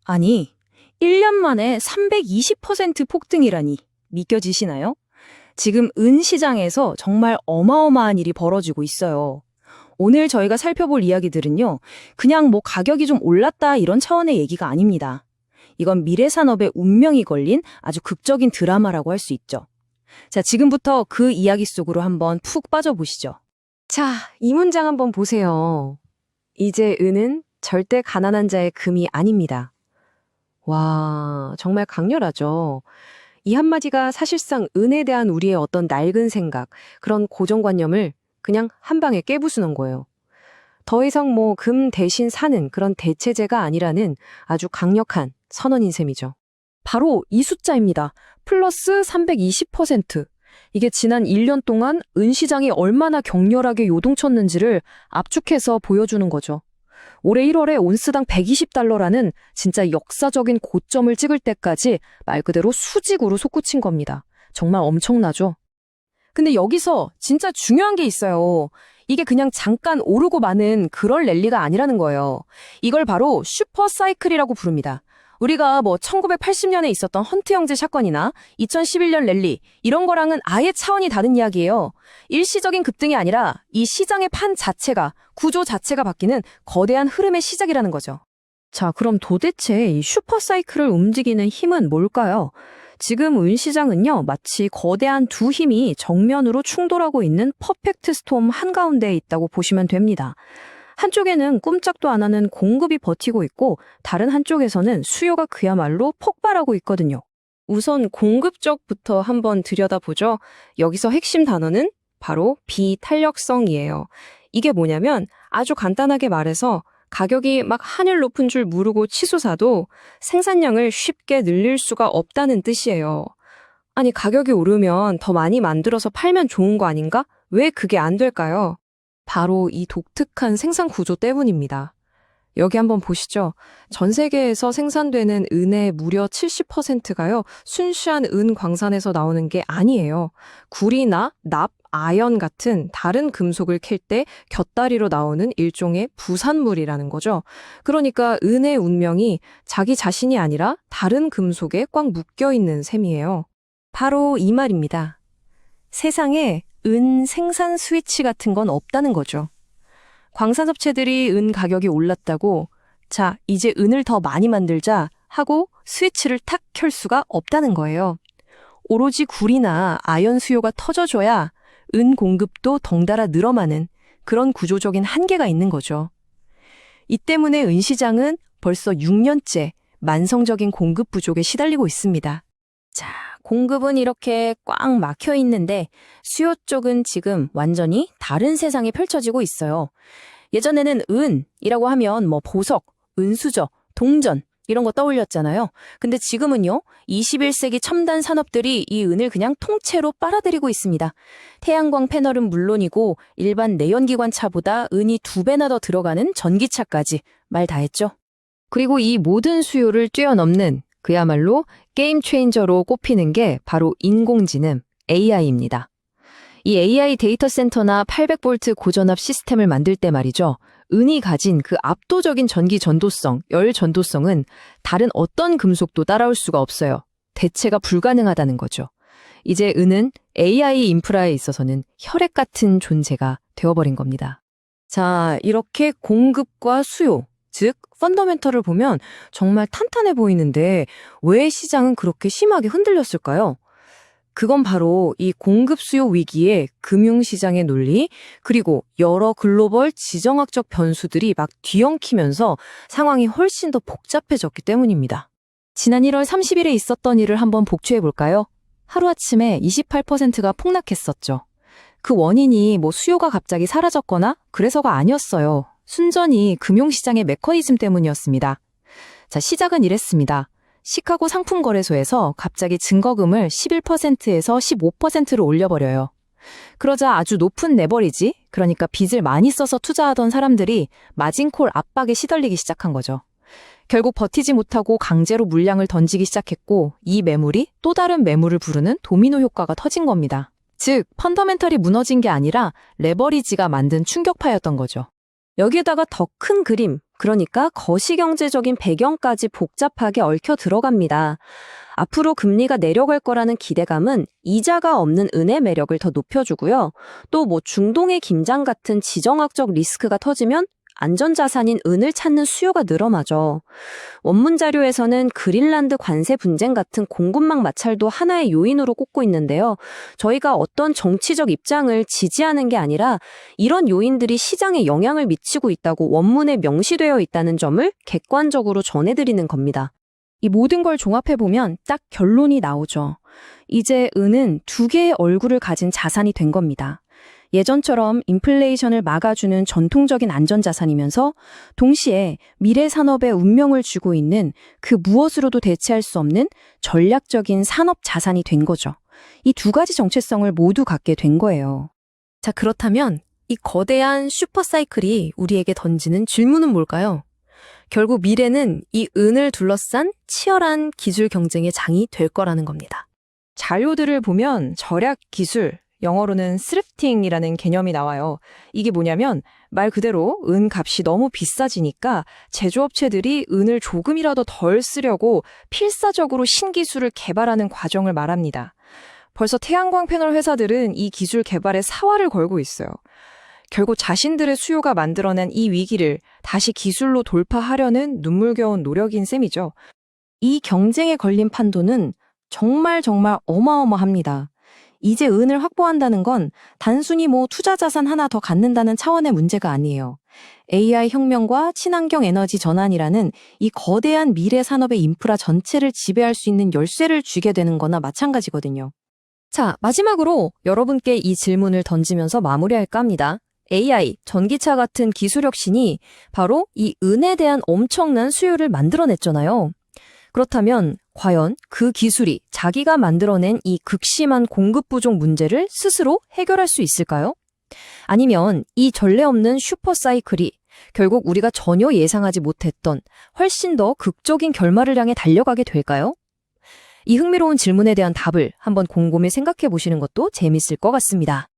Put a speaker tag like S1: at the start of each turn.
S1: 아니, 1년 만에 320% 폭등이라니 믿겨지시나요? 지금 은 시장에서 정말 어마어마한 일이 벌어지고 있어요. 오늘 저희가 살펴볼 이야기들은요, 그냥 뭐 가격이 좀 올랐다 이런 차원의 얘기가 아닙니다. 이건 미래 산업의 운명이 걸린 아주 극적인 드라마라고 할 수 있죠. 자, 지금부터 그 이야기 속으로 한번 푹 빠져보시죠.
S2: 자, 이 문장 한번 보세요. 이제 은은 절대 가난한 자의 금이 아닙니다. 와, 정말 강렬하죠. 이 한마디가 사실상 은에 대한 우리의 어떤 낡은 생각, 그런 고정관념을 그냥 한 방에 깨부수는 거예요. 더 이상 뭐 금 대신 사는 그런 대체제가 아니라는 아주 강력한 선언인 셈이죠. 바로 이 숫자입니다. 플러스 320%. 이게 지난 1년 동안 은 시장이 얼마나 격렬하게 요동쳤는지를 압축해서 보여주는 거죠. 올해 1월에 온스당 120달러라는 진짜 역사적인 고점을 찍을 때까지 말 그대로 수직으로 솟구친 겁니다. 정말 엄청나죠? 근데 여기서 진짜 중요한 게 있어요. 이게 그냥 잠깐 오르고 마는 그럴 랠리가 아니라는 거예요. 이걸 바로 슈퍼 사이클이라고 부릅니다. 우리가 뭐 1980년에 있었던 헌트 형제 사건이나 2011년 랠리 이런 거랑은 아예 차원이 다른 이야기예요. 일시적인 급등이 아니라 이 시장의 판 자체가, 구조 자체가 바뀌는 거대한 흐름의 시작이라는 거죠. 자, 그럼 도대체 이 슈퍼 사이클을 움직이는 힘은 뭘까요? 지금 은 시장은요, 마치 거대한 두 힘이 정면으로 충돌하고 있는 퍼펙트 스톰 한가운데에 있다고 보시면 됩니다. 한쪽에는 꼼짝도 안 하는 공급이 버티고 있고 다른 한쪽에서는 수요가 그야말로 폭발하고 있거든요. 우선 공급 쪽부터 한번 들여다보죠. 여기서 핵심 단어는 바로 비탄력성이에요. 이게 뭐냐면 아주 간단하게 말해서 가격이 막 하늘 높은 줄 모르고 치솟아도 생산량을 쉽게 늘릴 수가 없다는 뜻이에요. 아니, 가격이 오르면 더 많이 만들어서 팔면 좋은 거 아닌가? 왜 그게 안 될까요? 바로 이 독특한 생산 구조 때문입니다. 여기 한번 보시죠. 전 세계에서 생산되는 은의 무려 70%가요, 순수한 은 광산에서 나오는 게 아니에요. 구리나 납, 아연 같은 다른 금속을 캘 때 곁다리로 나오는 일종의 부산물이라는 거죠. 그러니까 은의 운명이 자기 자신이 아니라 다른 금속에 꽉 묶여 있는 셈이에요. 바로 이 말입니다. 세상에 은 생산 스위치 같은 건 없다는 거죠. 광산업체들이 은 가격이 올랐다고 자, 이제 은을 더 많이 만들자 하고 스위치를 탁 켤 수가 없다는 거예요. 오로지 구리나 아연 수요가 터져줘야 은 공급도 덩달아 늘어나는 그런 구조적인 한계가 있는 거죠. 이 때문에 은 시장은 벌써 6년째 만성적인 공급 부족에 시달리고 있습니다. 자, 공급은 이렇게 꽉 막혀 있는데 수요 쪽은 지금 완전히 다른 세상이 펼쳐지고 있어요. 예전에는 은이라고 하면 뭐 보석, 은수저, 동전 이런 거 떠올렸잖아요. 근데 지금은요, 21세기 첨단 산업들이 이 은을 그냥 통째로 빨아들이고 있습니다. 태양광 패널은 물론이고 일반 내연기관 차보다 은이 2배나 더 들어가는 전기차까지 말 다 했죠. 그리고 이 모든 수요를 뛰어넘는 그야말로 게임 체인저로 꼽히는 게 바로 인공지능, AI입니다. 이 AI 데이터 센터나 800V 고전압 시스템을 만들 때 말이죠. 은이 가진 그 압도적인 전기 전도성, 열 전도성은 다른 어떤 금속도 따라올 수가 없어요. 대체가 불가능하다는 거죠. 이제 은은 AI 인프라에 있어서는 혈액 같은 존재가 되어버린 겁니다. 자, 이렇게 공급과 수요, 즉 펀더멘털을 보면 정말 탄탄해 보이는데 왜 시장은 그렇게 심하게 흔들렸을까요? 그건 바로 이 공급 수요 위기에 금융시장의 논리, 그리고 여러 글로벌 지정학적 변수들이 막 뒤엉키면서 상황이 훨씬 더 복잡해졌기 때문입니다. 지난 1월 30일에 있었던 일을 한번 복추해 볼까요? 하루아침에 28%가 폭락했었죠. 그 원인이 뭐 수요가 갑자기 사라졌거나 그래서가 아니었어요. 순전히 금융시장의 메커니즘 때문이었습니다. 자, 시작은 이랬습니다. 시카고 상품거래소에서 갑자기 증거금을 11%에서 15%로 올려버려요. 그러자 아주 높은 레버리지, 그러니까 빚을 많이 써서 투자하던 사람들이 마진콜 압박에 시달리기 시작한 거죠. 결국 버티지 못하고 강제로 물량을 던지기 시작했고 이 매물이 또 다른 매물을 부르는 도미노 효과가 터진 겁니다. 즉, 펀더멘털이 무너진 게 아니라 레버리지가 만든 충격파였던 거죠. 여기에다가 더 큰 그림, 그러니까 거시경제적인 배경까지 복잡하게 얽혀 들어갑니다. 앞으로 금리가 내려갈 거라는 기대감은 이자가 없는 은의 매력을 더 높여주고요. 또 중동의 긴장 같은 지정학적 리스크가 터지면 안전자산인 은을 찾는 수요가 늘어나죠. 원문 자료에서는 그린란드 관세 분쟁 같은 공급망 마찰도 하나의 요인으로 꼽고 있는데요. 저희가 어떤 정치적 입장을 지지하는 게 아니라 이런 요인들이 시장에 영향을 미치고 있다고 원문에 명시되어 있다는 점을 객관적으로 전해드리는 겁니다.
S1: 이 모든 걸 종합해보면 딱 결론이 나오죠. 이제 은은 두 개의 얼굴을 가진 자산이 된 겁니다. 예전처럼 인플레이션을 막아주는 전통적인 안전자산이면서 동시에 미래 산업의 운명을 쥐고 있는 그 무엇으로도 대체할 수 없는 전략적인 산업 자산이 된 거죠. 이 두 가지 정체성을 모두 갖게 된 거예요.
S2: 자, 그렇다면 이 거대한 슈퍼사이클이 우리에게 던지는 질문은 뭘까요? 결국 미래는 이 은을 둘러싼 치열한 기술 경쟁의 장이 될 거라는 겁니다.
S1: 자료들을 보면 절약 기술, 영어로는 스랩팅이라는 개념이 나와요. 이게 뭐냐면 말 그대로 은 값이 너무 비싸지니까 제조업체들이 은을 조금이라도 덜 쓰려고 필사적으로 신기술을 개발하는 과정을 말합니다. 벌써 태양광 패널 회사들은 이 기술 개발에 사활을 걸고 있어요. 결국 자신들의 수요가 만들어낸 이 위기를 다시 기술로 돌파하려는 눈물겨운 노력인 셈이죠. 이 경쟁에 걸린 판도는 정말 어마어마합니다. 이제 은을 확보한다는 건 단순히 투자 자산 하나 더 갖는다는 차원의 문제가 아니에요. AI 혁명과 친환경 에너지 전환이라는 이 거대한 미래 산업의 인프라 전체를 지배할 수 있는 열쇠를 쥐게 되는 거나 마찬가지거든요.
S2: 자, 마지막으로 여러분께 이 질문을 던지면서 마무리할까 합니다. AI, 전기차 같은 기술 혁신이 바로 이 은에 대한 엄청난 수요를 만들어냈잖아요. 그렇다면 과연 그 기술이 자기가 만들어낸 이 극심한 공급 부족 문제를 스스로 해결할 수 있을까요? 아니면 이 전례 없는 슈퍼사이클이 결국 우리가 전혀 예상하지 못했던 훨씬 더 극적인 결말을 향해 달려가게 될까요? 이 흥미로운 질문에 대한 답을 한번 곰곰이 생각해 보시는 것도 재밌을 것 같습니다.